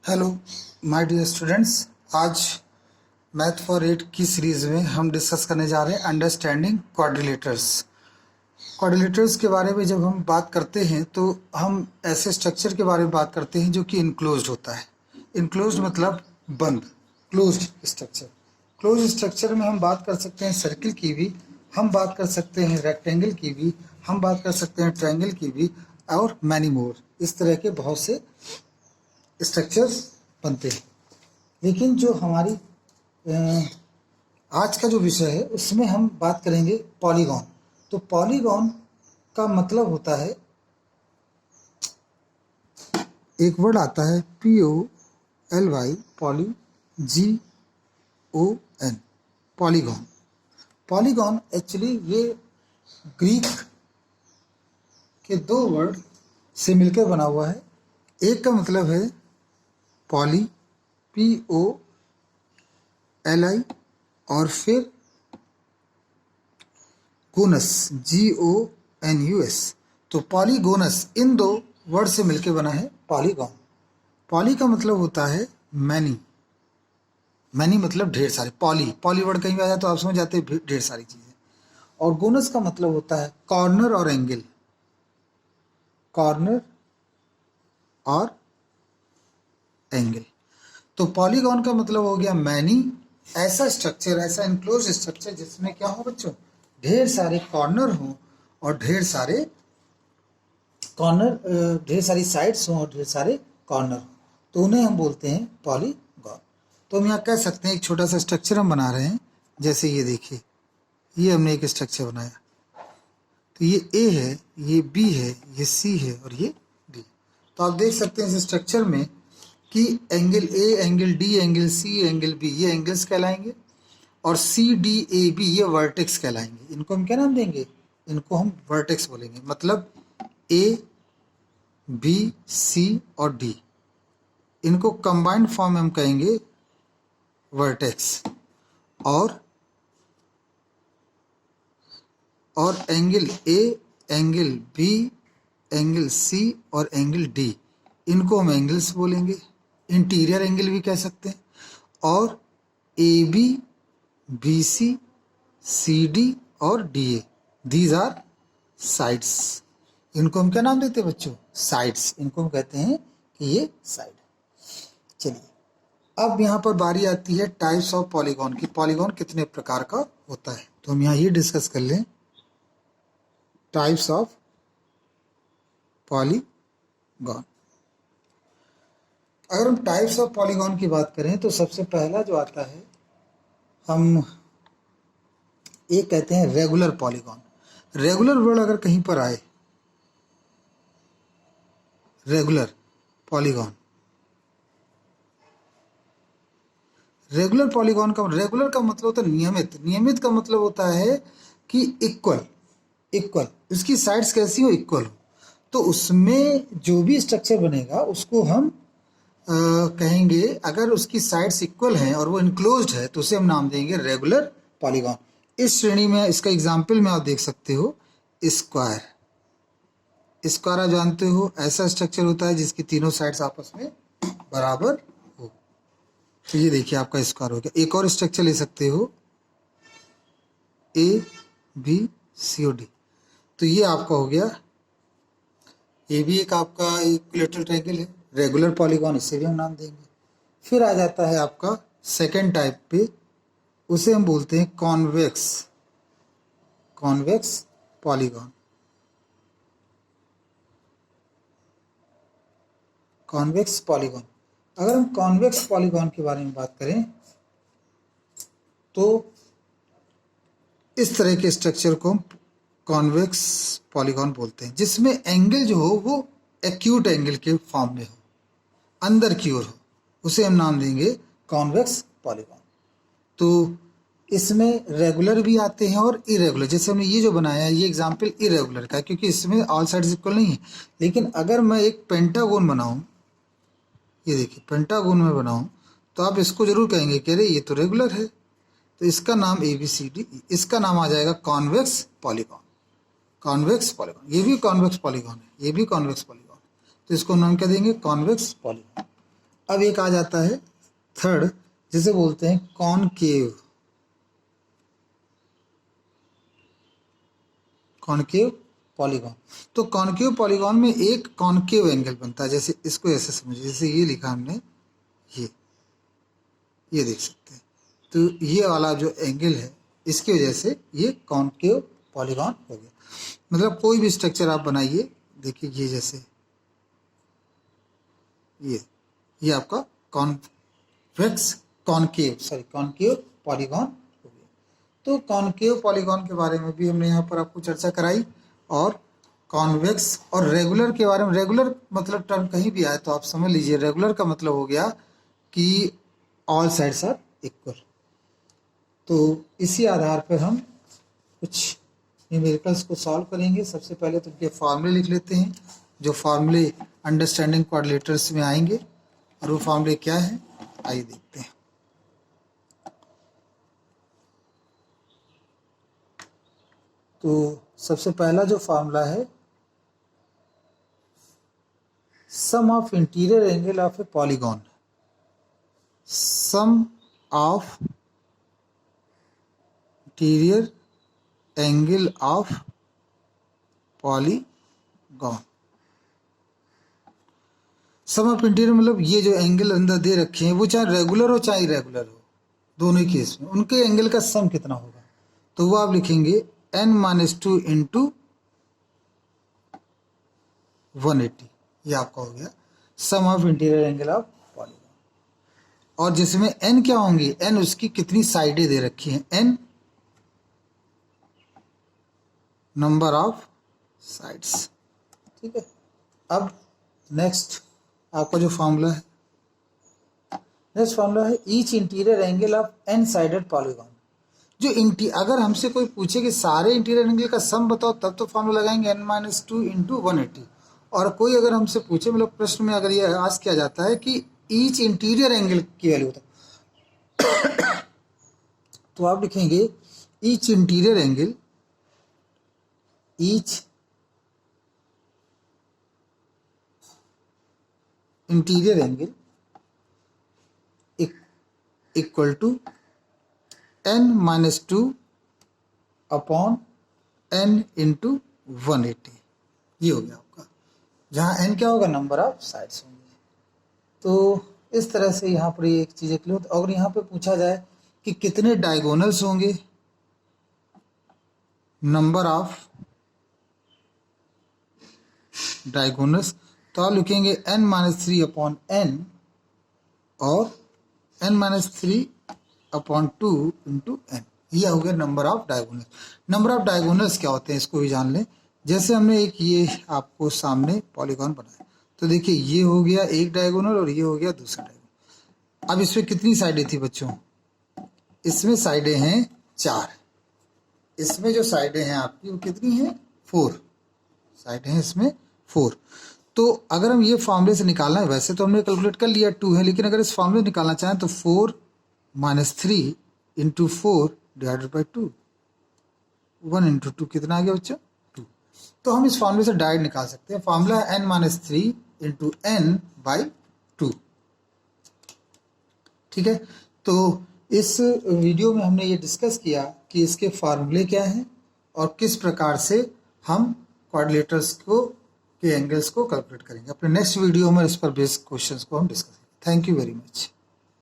Hello my dear students. आज math for 8 की series में हम डिस्कस करने जा रहे हैं अंडरस्टैंडिंग क्वाड्रिलेटर्स। क्वाड्रिलेटर्स के बारे में जब हम बात करते हैं तो हम ऐसे स्ट्रक्चर के बारे में बात करते हैं जो कि इनक्लोज्ड होता है। इनक्लोज्ड मतलब बंद, क्लोज्ड स्ट्रक्चर। क्लोज स्ट्रक्चर में हम बात कर सकते हैं सर्किल की भी, हम बात कर सकते हैं रेक्टेंगल की भी, हम बात कर सकते हैं ट्रायंगल की भी और मैनी मोर। इस तरह के बहुत से स्ट्रक्चर्स बनते हैं। लेकिन जो हमारी आज का जो विषय है उसमें हम बात करेंगे पॉलीगॉन। तो पॉलीगॉन का मतलब होता है, एक वर्ड आता है POLY, poly GON, polygon. Polygon actually ये ग्रीक के दो वर्ड से मिलकर बना हुआ है। एक का मतलब है पॉली POLI और फिर गोनस GONUS। तो पॉलीगोनस, इन दो वर्ड से मिलकर बना है पॉलीगॉन। पॉली का मतलब होता है मैनी, मैनी मतलब ढेर सारे। पॉली वर्ड कहीं भी आ जाए तो आप समझ जाते हैं ढेर सारी चीजें। और गोनस का मतलब होता है कॉर्नर और एंगल, कॉर्नर और एंगल। तो पॉलीगॉन का मतलब हो गया मैनी, ऐसा स्ट्रक्चर, ऐसा इनक्लोज स्ट्रक्चर जिसमें क्या हो बच्चों, ढेर सारे कॉर्नर हो और ढेर सारे कॉर्नर, ढेर सारी साइड्स हो और ढेर सारे कॉर्नर हो, तो उन्हें हम बोलते हैं पॉलीगॉन। तो हम यहाँ कह सकते हैं एक छोटा सा स्ट्रक्चर हम बना रहे हैं। जैसे ये देखिए, ये हमने एक स्ट्रक्चर बनाया। तो ये A है, ये B है, ये C है और ये D। तो आप देख सकते हैं इस स्ट्रक्चर में कि angle A, angle D, angle C, angle B ये एंगल्स कहलाएंगे और CDAB ये वर्टेक्स कहलाएंगे। इनको हम क्या नाम देंगे? इनको हम वर्टेक्स बोलेंगे। मतलब A, B, C और D, इनको कंबाइंड फॉर्म में हम कहेंगे वर्टेक्स। और angle A, angle B, angle C और एंगल D, इनको हम एंगल्स बोलेंगे। इंटीरियर एंगल भी कह सकते हैं। और AB, BC, CD और DA, दीज आर साइड्स। इनको हम क्या नाम देते हैं बच्चों? साइड्स। इनको हम कहते हैं कि ये साइड। चलिए, अब यहाँ पर बारी आती है टाइप्स ऑफ पॉलीगॉन की। पॉलीगॉन कितने प्रकार का होता है, तो हम यहाँ ये डिस्कस कर लें, टाइप्स ऑफ पॉलीगॉन। अगर हम टाइप्स ऑफ पॉलीगॉन की बात करें तो सबसे पहला जो आता है, हम एक कहते हैं रेगुलर पॉलीगॉन। रेगुलर वर्ड अगर कहीं पर आए, रेगुलर पॉलीगॉन, रेगुलर पॉलीगॉन का, रेगुलर का मतलब होता है नियमित। नियमित का मतलब होता है कि इक्वल, इक्वल, उसकी साइड्स कैसी हो? इक्वल हो। तो उसमें जो भी स्ट्रक्चर बनेगा उसको हम कहेंगे, अगर उसकी साइड्स इक्वल हैं और वो इनक्लोज्ड है तो उसे हम नाम देंगे रेगुलर पॉलीगॉन। इस श्रेणी में इसका एग्जाम्पल में आप देख सकते हो स्क्वायर। स्क्वायर आप जानते हो ऐसा स्ट्रक्चर होता है जिसकी तीनों साइड्स आपस में बराबर हो। तो ये देखिए आपका स्क्वायर हो गया। एक और स्ट्रक्चर ले सकते हो ABCD, तो ये आपका हो गया। ये भी एक आपका इक्विलेटरल ट्रायंगल है, रेगुलर पॉलीगॉन, इसे भी हम नाम देंगे। फिर आ जाता है आपका सेकेंड टाइप पे, उसे हम बोलते हैं convex, convex polygon. Convex polygon, अगर हम कॉन्वेक्स पॉलीगॉन के बारे में बात करें तो इस तरह के स्ट्रक्चर को हम कॉन्वेक्स पॉलीगॉन बोलते हैं, जिसमें एंगल जो हो वो एक्यूट एंगल के फॉर्म में हो, अंदर की ओर हो, उसे हम नाम देंगे कॉन्वेक्स पॉलीगॉन। तो इसमें रेगुलर भी आते हैं और इरेगुलर। जैसे हमने ये जो बनाया है ये एग्जांपल इरेगुलर का है क्योंकि इसमें ऑल साइड्स इक्वल नहीं है। लेकिन अगर मैं एक पेंटागोन बनाऊं, ये देखिए पेंटागोन में बनाऊं, तो आप इसको जरूर कहेंगे कि अरे ये तो रेगुलर है। तो इसका नाम ABCD, इसका नाम आ जाएगा कॉन्वेक्स पॉलीगॉन। कॉन्वेक्स पॉलीगॉन, ये भी कॉन्वेक्स पॉलीगॉन है, ये भी कॉन्वेक्स पॉलीगॉन, तो इसको नाम क्या देंगे? Convex polygon. अब एक आ जाता है थर्ड, जिसे बोलते हैं कॉनकेव। Concave polygon. तो कॉनकेव पॉलीगॉन में एक कॉनकेव एंगल बनता है, जैसे इसको ऐसे समझिए, जैसे ये लिखा हमने, ये देख सकते हैं। तो ये वाला जो एंगल है, इसकी वजह से ये कॉनकेव पॉलीगॉन हो गया। मतलब कोई भी स्ट्रक्चर आप बनाइए, देखिए ये जैसे ये आपका कॉन्वेक्स कॉनकेव पॉलीगॉन हो गया। तो कॉनकेव पॉलीगॉन के बारे में भी हमने यहाँ पर आपको चर्चा कराई, और कॉन्वेक्स और रेगुलर के बारे में। रेगुलर मतलब टर्म कहीं भी आए तो आप समझ लीजिए, रेगुलर का मतलब हो गया कि ऑल साइड्स आर इक्वल। तो इसी आधार पर हम कुछ न्यूमेरिकल्स को सॉल्व करेंगे। सबसे पहले तो उनके फार्मूले लिख लेते हैं, जो फार्मूले अंडरस्टैंडिंग क्वाड्रिलेटरल्स में आएंगे, और वो फार्मूले क्या है आइए देखते हैं। तो सबसे पहला जो फार्मूला है, sum of interior angle of a polygon, sum of interior angle of polygon. Sum of interior मतलब ये जो एंगल अंदर दे रखे हैं, वो चाहे रेगुलर हो चाहे इरेगुलर हो, दोनों ही केस में उनके एंगल का सम कितना होगा। तो वो आप लिखेंगे n-2 इंटू 180, ये आपका हो गया sum of interior angle of polygon. और जिसमें n क्या होंगी, n उसकी कितनी साइडें दे रखी हैं, n नंबर ऑफ साइड्स। ठीक है। अब नेक्स्ट आपका जो फॉर्मूला है, नेक्स्ट फॉर्मूला है each interior angle of n sided polygon. जो अगर हमसे कोई पूछे कि सारे इंटीरियर एंगल का सम बताओ, तब तो फॉर्मूला लगाएंगे n-2 इंटू 180। और कोई अगर हमसे पूछे, मतलब प्रश्न में अगर ये आस्क किया जाता है कि ईच इंटीरियर एंगल की वैल्यू बताओ, तो आप लिखेंगे each interior angle, each interior angle equal to n-2 upon n into 180। ये हो गया आपका, जहाँ n क्या होगा, नंबर ऑफ साइड्स होंगे। तो इस तरह से यहाँ पर ये एक चीज़ क्लियर। अगर यहाँ पे पूछा जाए कि कितने डायगोनल्स होंगे, नंबर ऑफ डायगोनल्स, तो आप लिखेंगे n-3 अपॉन n और n-3 अपॉन 2 इंटू n। यह हो गया number of diagonals. Number of diagonals क्या होते हैं इसको भी जान लें। जैसे हमने एक ये आपको सामने पॉलीगॉन बनाया, तो देखिए ये हो गया एक डायगोनल और ये हो गया दूसरा डायगोनल। अब इसमें कितनी साइडें थी बच्चों, इसमें साइडें हैं 4। इसमें जो साइडें हैं आपकी वो कितनी हैं, 4 साइडें हैं इसमें 4। तो अगर हम ये फॉर्मूले से निकालना है, वैसे तो हमने कैलकुलेट कर लिया 2 है, लेकिन अगर इस फॉर्मूले से निकालना चाहें तो 4 - 3 इंटू 4 डिवाइडेड बाई 2, 1 इंटू 2 कितना आ गया बच्चों, 2। तो हम इस फॉर्मूले से डायरेक्ट निकाल सकते हैं। फॉर्मूला है n-3 इंटू n बाई 2। ठीक है। तो इस वीडियो में हमने ये डिस्कस किया कि इसके फार्मूले क्या हैं और किस प्रकार से हम क्वाड्रिलेटरल्स के एंगल्स को कैलकुलेट करेंगे। अपने नेक्स्ट वीडियो में इस पर बेस्ड क्वेश्चंस को हम डिस्कस करेंगे। Thank you very much.